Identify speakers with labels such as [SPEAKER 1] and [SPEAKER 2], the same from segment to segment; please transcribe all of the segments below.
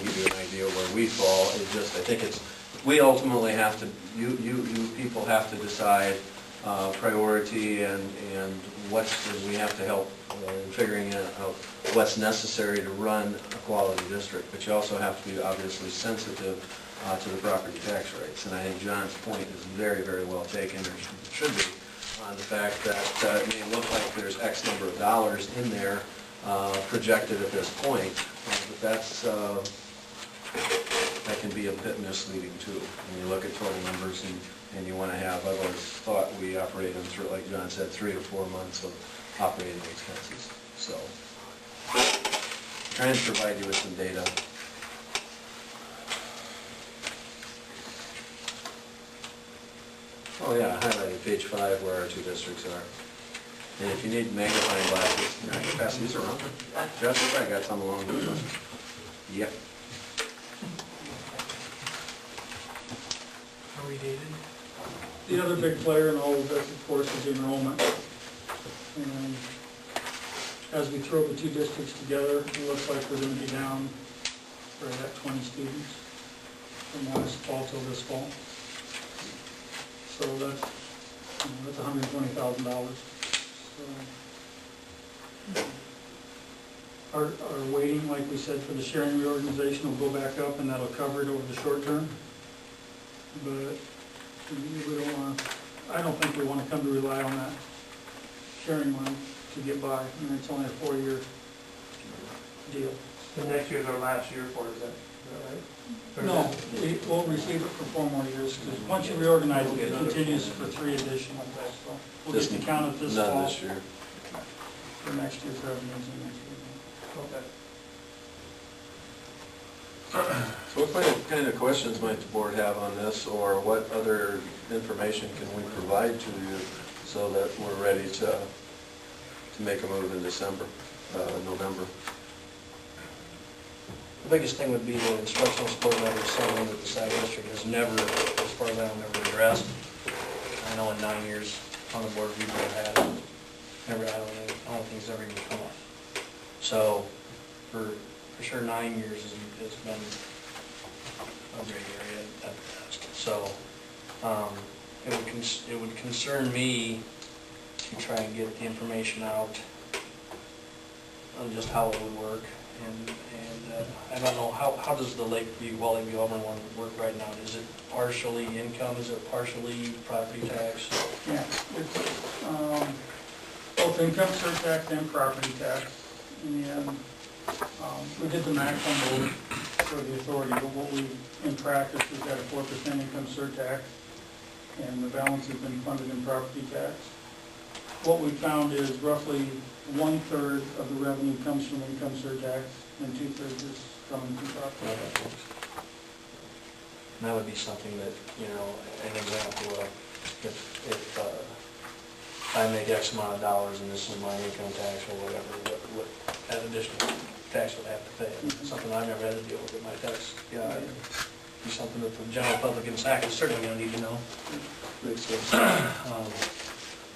[SPEAKER 1] of give you an idea where we fall. I think we ultimately have to, you people have to decide priority and we have to help in figuring out what's necessary to run a quality district. But you also have to be obviously sensitive to the property tax rates. And I think John's point is very, very well taken, or should be, on the fact that it may look like there's X number of dollars in there projected at this point, but that can be a bit misleading too. When you look at total numbers and you want to have, I've always thought we operate on, like John said, 3 to 4 months of operating expenses. So, trying to provide you with some data. Oh yeah, highlighted page 5 where our 2 districts are. And if you need magnifying glasses, I can pass these around. Jeff, I got some along with us. Yep.
[SPEAKER 2] Are we dated?
[SPEAKER 3] The other big player in all of this, of course, is enrollment. And as we throw the 2 districts together, it looks like we're going to be down right at 20 students from last fall till this fall. So that's $120,000. So our weighting, like we said, for the sharing reorganization will go back up, and that'll cover it over the short term. But we don't want. I don't think we want to come to rely on that sharing money to get by. I mean, it's only a 4-year deal.
[SPEAKER 2] The next year's our last year for it, is that right? Or
[SPEAKER 3] No, we'll receive it for 4 more years, because once you reorganize it, it continues for 3 additional. So we'll get the count of this fall.
[SPEAKER 1] None this year.
[SPEAKER 3] For next year's revenues and next year.
[SPEAKER 2] Okay.
[SPEAKER 1] So what kind of questions might the board have on this, or what other information can we provide to you so that we're ready to make a move in November?
[SPEAKER 4] The biggest thing would be the instructional support letter, something that the SAG district has never, as far as I know, never addressed. I know in 9 years on the board we've never had it. I don't think it's ever even come up. So for sure 9 years has been a great area at best. So it would concern me to try and get the information out on just how it would work. And I don't know, how does the Lakeview, Wallingview, Auburn one work right now? Is it partially income? Is it partially property tax?
[SPEAKER 3] Yeah, it's both income surtax and property tax. And we did the max on both for the authority, but what we, in practice, we've got a 4% income surtax, and the balance has been funded in property tax. What we found is roughly 1/3 of the revenue comes from income surtax, and 2/3 is coming from property tax.
[SPEAKER 4] And that would be something that, an example of, if I make X amount of dollars and this is my income tax or whatever, what additional tax would I have to pay? Something I've never had to deal with my tax guy. Be something that the general public in SAC is certainly going to need to know.
[SPEAKER 1] Makes sense.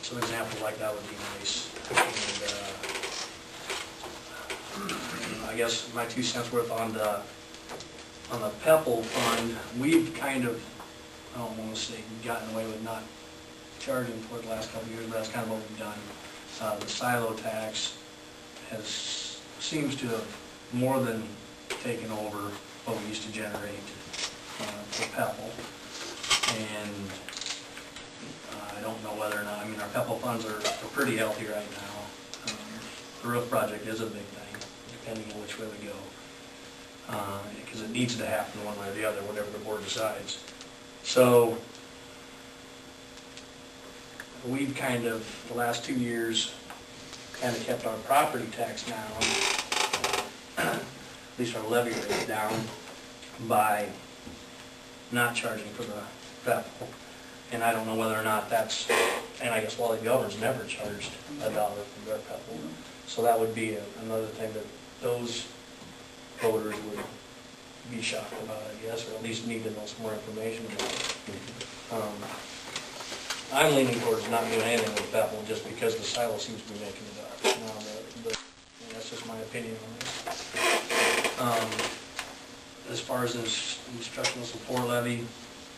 [SPEAKER 4] So examples like that would be nice. And, I guess my 2 cents worth on the PEPL fund, we've kind of, I don't want to say gotten away with not charging for the last couple of years, but that's kind of what we've done. The silo tax seems to have more than taken over what we used to generate for PEPL. And I don't know whether or not, our PEPL funds are pretty healthy right now. The roof project is a big thing, depending on which way we go. Because it needs to happen one way or the other, whatever the board decides. So we've kind of, the last 2 years, kind of kept our property tax down, at least our levy rate down, by not charging for the PEPL. And I don't know whether or not that's, and I guess Wally Govern's never charged $1 for their PEPL. So that would be another thing that those voters would be shocked about, I guess, or at least need to know some more information about. I'm leaning towards not doing anything with PEPL just because the silo seems to be making it up. Now, that's just my opinion on this. as far as this instructional support levy,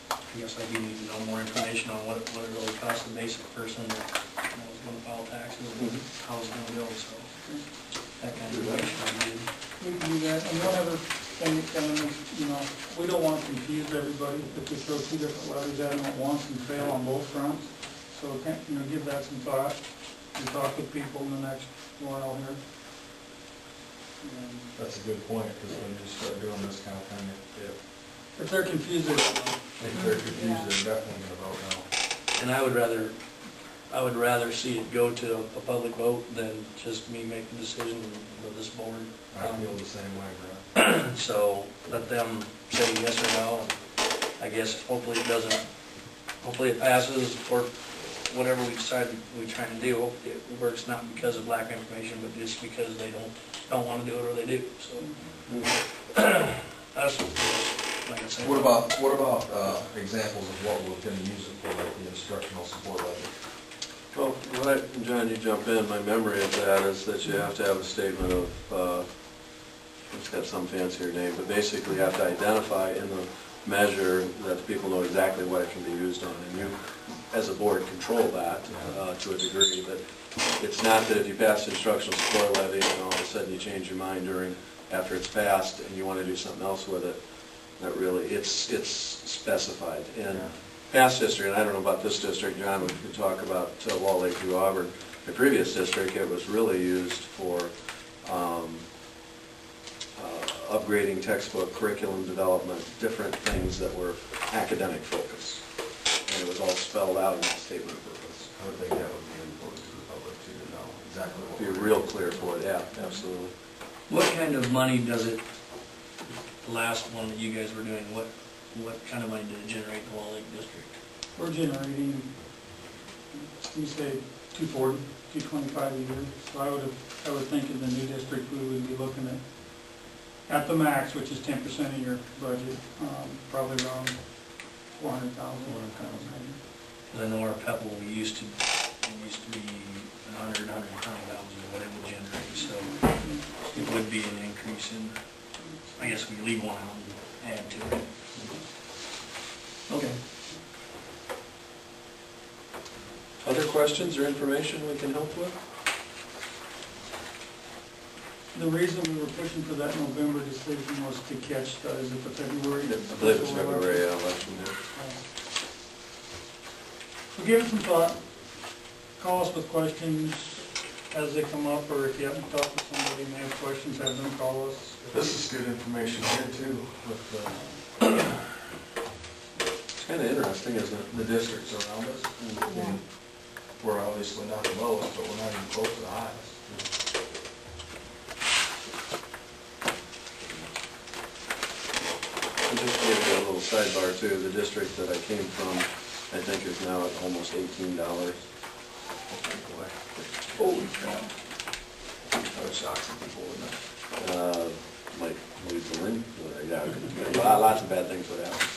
[SPEAKER 4] I guess I do need to know more information on what it really costs the basic person that is going to file taxes and how it's going to go, so that kind of information I need.
[SPEAKER 3] We can do that, and one other thing, Kevin, is, we don't want to confuse everybody, if we throw two different levies at them at once and fail on both fronts. So, give that some thought, and talk with people in the next while here. And
[SPEAKER 5] That's a good point, because when you start doing this kind of thing,
[SPEAKER 3] if they're confused, they don't know.
[SPEAKER 5] if they're confused, they're definitely gonna vote no.
[SPEAKER 4] And I would rather see it go to a public vote than just me make the decision with this board.
[SPEAKER 5] I feel the same way, Brad.
[SPEAKER 4] So let them say yes or no. I guess hopefully hopefully it passes, or whatever we decide we're trying to do, hopefully it works not because of lack of information, but just because they don't want to do it or they do, so. That's, like I said.
[SPEAKER 5] What about examples of what we're gonna use it for, like the instructional support levy?
[SPEAKER 1] Well, John, you jump in. My memory of that is that you have to have a statement of, it's got some fancier name, but basically you have to identify in the measure that the people know exactly what it can be used on. And you, as a board, control that to a degree, but it's not that if you pass the instructional support levy and all of a sudden you change your mind after it's passed and you want to do something else with it. Not really. It's specified. In past district, and I don't know about this district, John, we could talk about Wall Lake through Auburn. The previous district, it was really used for upgrading textbook, curriculum development, different things that were academic focused. And it was all spelled out in that statement of purpose.
[SPEAKER 5] I would think that would be important to the public too, to know exactly what.
[SPEAKER 1] Be real clear for it, yeah, absolutely.
[SPEAKER 4] What kind of money does it, the last one that you guys were doing, what kind of money did it generate in the Wall Lake District?
[SPEAKER 3] We're generating, you say, 240, 225 a year. So I would think in the new district, we would be looking at the max, which is 10% of your budget, probably around 400,000.
[SPEAKER 4] I know our Pebble, we used to be 100, 120,000 what it would generate, so it would be an increase in, I guess we leave one out and add to it. Okay.
[SPEAKER 1] Other questions or information we can help with?
[SPEAKER 3] The reason we were pushing for that November decision was to catch, is it the February?
[SPEAKER 1] I believe it's February election day.
[SPEAKER 3] So give it some thought. Call us with questions as they come up, or if you haven't talked to somebody and they have questions, have them call us.
[SPEAKER 5] This is good information here too, with
[SPEAKER 1] It's kind of interesting, isn't it?
[SPEAKER 5] the districts around us. I mean, we're obviously not the lowest, but we're not even close to the highest.
[SPEAKER 1] And just to give you a little sidebar too, the district that I came from, I think is now at almost $18.
[SPEAKER 5] Holy crap. That would shock some people, wouldn't it?
[SPEAKER 1] Like, leave the ring, yeah, lots of bad things would happen.